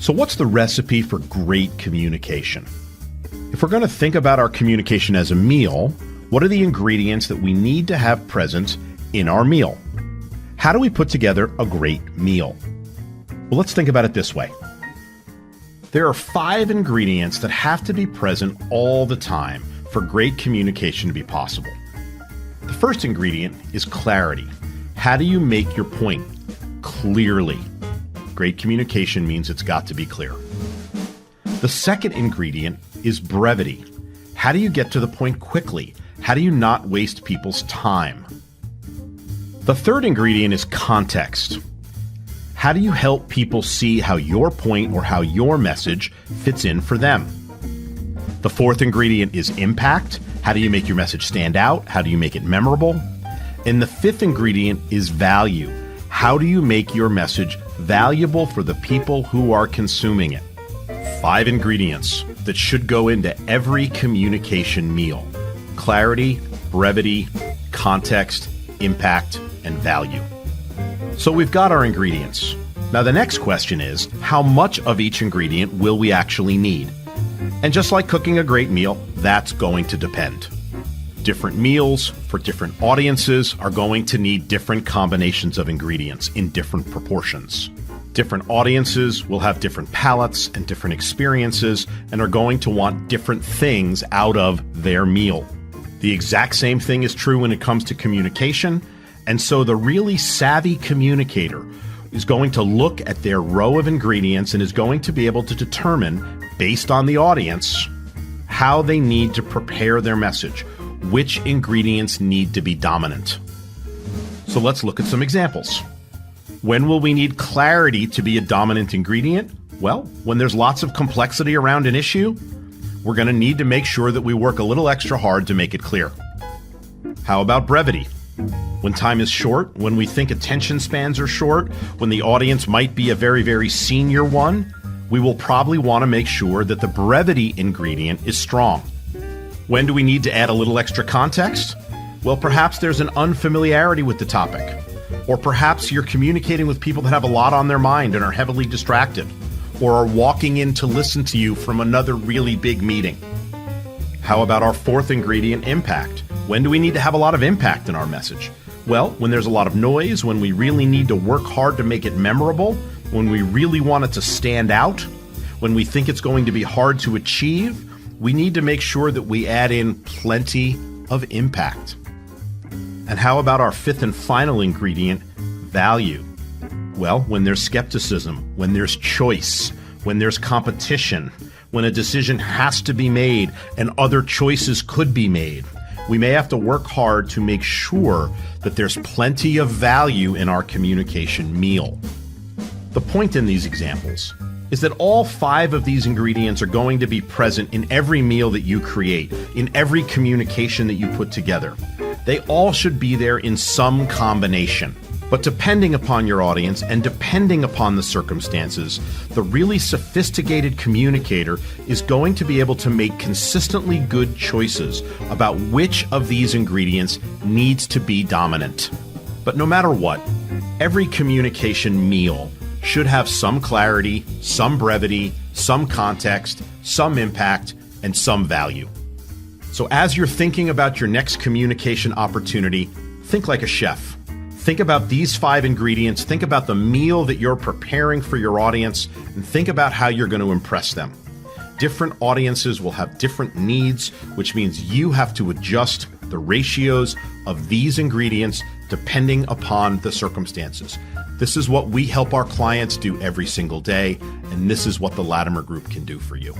So what's the recipe for great communication? If we're going to think about our communication as a meal, what are the ingredients that we need to have present in our meal? How do we put together a great meal? Well, let's think about it this way. There are 5 ingredients that have to be present all the time for great communication to be possible. The first ingredient is clarity. How do you make your point clearly? Great communication means it's got to be clear. The second ingredient is brevity. How do you get to the point quickly? How do you not waste people's time? The third ingredient is context. How do you help people see how your point or how your message fits in for them? The fourth ingredient is impact. How do you make your message stand out? How do you make it memorable? And the fifth ingredient is value. How do you make your message valuable for the people who are consuming it? 5 ingredients that should go into every communication meal: clarity, brevity, context, impact, and value. So we've got our ingredients. Now the next question is, how much of each ingredient will we actually need? And just like cooking a great meal, that's going to depend. Different meals for different audiences are going to need different combinations of ingredients in different proportions. Different audiences will have different palates and different experiences and are going to want different things out of their meal. The exact same thing is true when it comes to communication, and so the really savvy communicator is going to look at their row of ingredients and is going to be able to determine, based on the audience, how they need to prepare their message, which ingredients need to be dominant. So let's look at some examples. When will we need clarity to be a dominant ingredient? Well, when there's lots of complexity around an issue, we're going to need to make sure that we work a little extra hard to make it clear. How about brevity? When time is short, when we think attention spans are short, when the audience might be a very, very senior one, we will probably want to make sure that the brevity ingredient is strong. When do we need to add a little extra context? Well, perhaps there's an unfamiliarity with the topic. Or perhaps you're communicating with people that have a lot on their mind and are heavily distracted, or are walking in to listen to you from another really big meeting. How about our fourth ingredient, impact? When do we need to have a lot of impact in our message? Well, when there's a lot of noise, when we really need to work hard to make it memorable, when we really want it to stand out, when we think it's going to be hard to achieve, we need to make sure that we add in plenty of impact. And how about our fifth and final ingredient, value? Well, when there's skepticism, when there's choice, when there's competition, when a decision has to be made and other choices could be made, we may have to work hard to make sure that there's plenty of value in our communication meal. The point in these examples is that all 5 of these ingredients are going to be present in every meal that you create, in every communication that you put together. They all should be there in some combination. But depending upon your audience and depending upon the circumstances, the really sophisticated communicator is going to be able to make consistently good choices about which of these ingredients needs to be dominant. But no matter what, every communication meal should have some clarity, some brevity, some context, some impact, and some value. So as you're thinking about your next communication opportunity, think like a chef. Think about these 5 ingredients, think about the meal that you're preparing for your audience, and think about how you're going to impress them. Different audiences will have different needs, which means you have to adjust the ratios of these ingredients depending upon the circumstances. This is what we help our clients do every single day, and this is what the Latimer Group can do for you.